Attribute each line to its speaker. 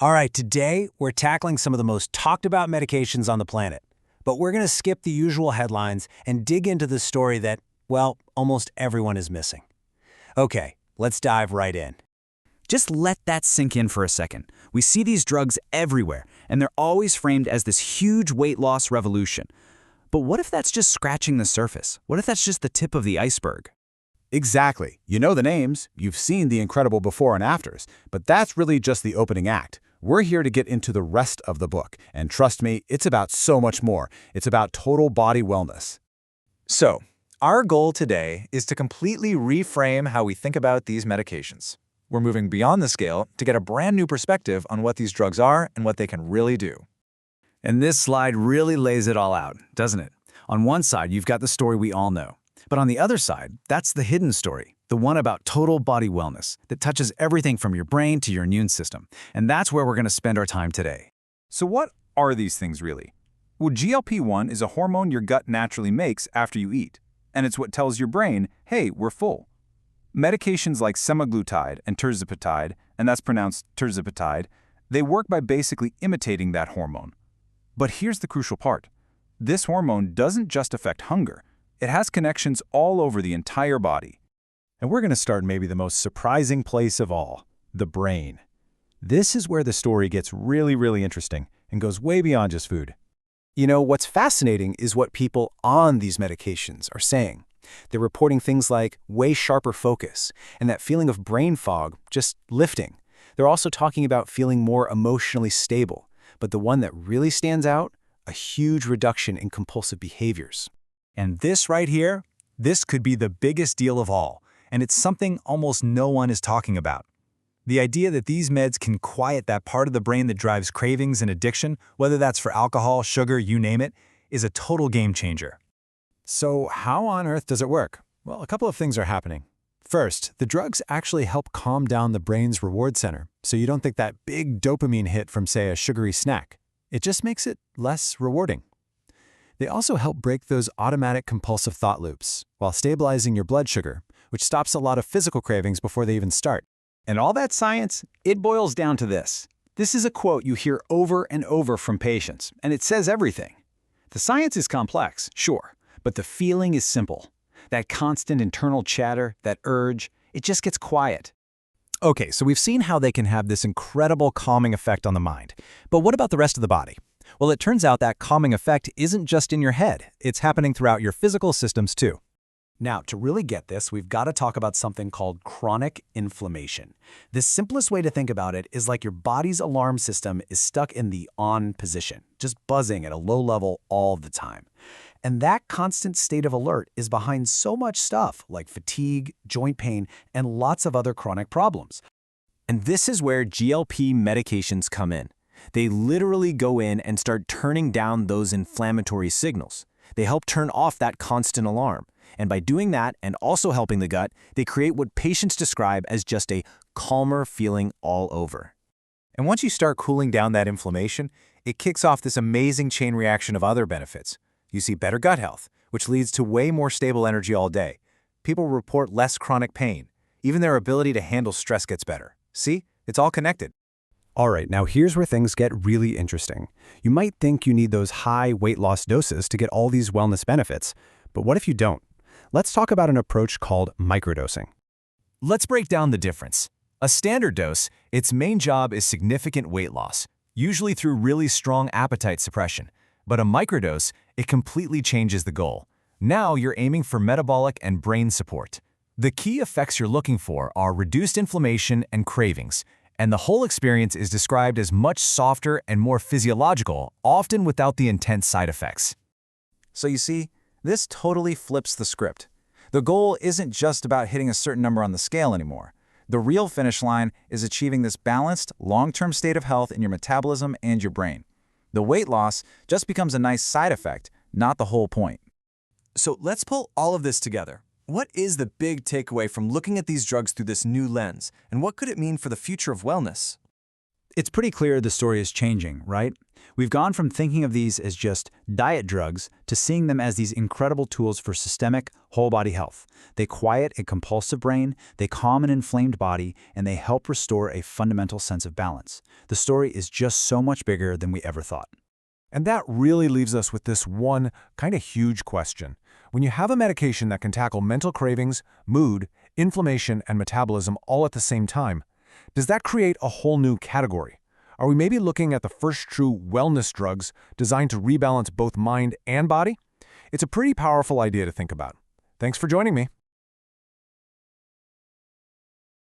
Speaker 1: All right, today we're tackling some of the most talked about medications on the planet. But we're going to skip the usual headlines and dig into the story that, well, almost everyone is missing. Okay, let's dive right in.
Speaker 2: Just let that sink in for a second. We see these drugs everywhere, and they're always framed as this huge weight loss revolution. But what if that's just scratching the surface? What if that's just the tip of the iceberg?
Speaker 3: Exactly. You know the names, you've seen the incredible before and afters, but that's really just the opening act. We're here to get into the rest of the book, and trust me, it's about so much more. It's about total body wellness.
Speaker 4: So, our goal today is to completely reframe how we think about these medications. We're moving beyond the scale to get a brand new perspective on what these drugs are and what they can really do.
Speaker 2: And this slide really lays it all out, doesn't it? On one side, you've got the story we all know. But on the other side, that's the hidden story, the one about total body wellness that touches everything from your brain to your immune system. And that's where we're going to spend our time today.
Speaker 5: So what are these things really? Well, GLP-1 is a hormone your gut naturally makes after you eat, and it's what tells your brain, hey, we're full. Medications like semaglutide and tirzepatide, and that's pronounced tirzepatide, they work by basically imitating that hormone. But here's the crucial part. This hormone doesn't just affect hunger. It has connections all over the entire body.
Speaker 3: And we're going to start maybe the most surprising place of all, the brain. This is where the story gets really interesting and goes way beyond just food. You know, what's fascinating is what people on these medications are saying. They're reporting things like way sharper focus and that feeling of brain fog just lifting. They're also talking about feeling more emotionally stable. But the one that really stands out, a huge reduction in compulsive behaviors.
Speaker 1: And this right here, this could be the biggest deal of all, and it's something almost no one is talking about. The idea that these meds can quiet that part of the brain that drives cravings and addiction, whether that's for alcohol, sugar, you name it, is a total game changer.
Speaker 3: So how on earth does it work? Well, a couple of things are happening. First, the drugs actually help calm down the brain's reward center, so you don't think that big dopamine hit from, say, a sugary snack. It just makes it less rewarding. They also help break those automatic compulsive thought loops while stabilizing your blood sugar, which stops a lot of physical cravings before they even start.
Speaker 1: And all that science, it boils down to this. This is a quote you hear over and over from patients, and it says everything. The science is complex, sure, but the feeling is simple. That constant internal chatter, that urge, it just gets quiet.
Speaker 3: Okay, so we've seen how they can have this incredible calming effect on the mind. But what about the rest of the body? Well, it turns out that calming effect isn't just in your head. It's happening throughout your physical systems too. Now, to really get this, we've got to talk about something called chronic inflammation. The simplest way to think about it is like your body's alarm system is stuck in the on position, just buzzing at a low level all the time. And that constant state of alert is behind so much stuff like fatigue, joint pain, and lots of other chronic problems.
Speaker 1: And this is where GLP medications come in. They literally go in and start turning down those inflammatory signals. They help turn off that constant alarm. And by doing that and also helping the gut, they create what patients describe as just a calmer feeling all over.
Speaker 4: And once you start cooling down that inflammation, it kicks off this amazing chain reaction of other benefits. You see better gut health, which leads to way more stable energy all day. People report less chronic pain. Even their ability to handle stress gets better. See? It's all connected.
Speaker 3: All right, now here's where things get really interesting. You might think you need those high weight loss doses to get all these wellness benefits, but what if you don't? Let's talk about an approach called microdosing.
Speaker 1: Let's break down the difference. A standard dose, its main job is significant weight loss, usually through really strong appetite suppression. But a microdose, it completely changes the goal. Now you're aiming for metabolic and brain support. The key effects you're looking for are reduced inflammation and cravings, and the whole experience is described as much softer and more physiological, often without the intense side effects.
Speaker 4: So you see, this totally flips the script. The goal isn't just about hitting a certain number on the scale anymore. The real finish line is achieving this balanced, long-term state of health in your metabolism and your brain. The weight loss just becomes a nice side effect, not the whole point.
Speaker 6: So let's pull all of this together. What is the big takeaway from looking at these drugs through this new lens, and what could it mean for the future of wellness?
Speaker 2: It's pretty clear the story is changing, right? We've gone from thinking of these as just diet drugs to seeing them as these incredible tools for systemic, whole-body health. They quiet a compulsive brain, they calm an inflamed body, and they help restore a fundamental sense of balance. The story is just so much bigger than we ever thought.
Speaker 1: And that really leaves us with this one kind of huge question. When you have a medication that can tackle mental cravings, mood, inflammation, and metabolism all at the same time, does that create a whole new category? Are we maybe looking at the first true wellness drugs designed to rebalance both mind and body? It's a pretty powerful idea to think about. Thanks for joining me.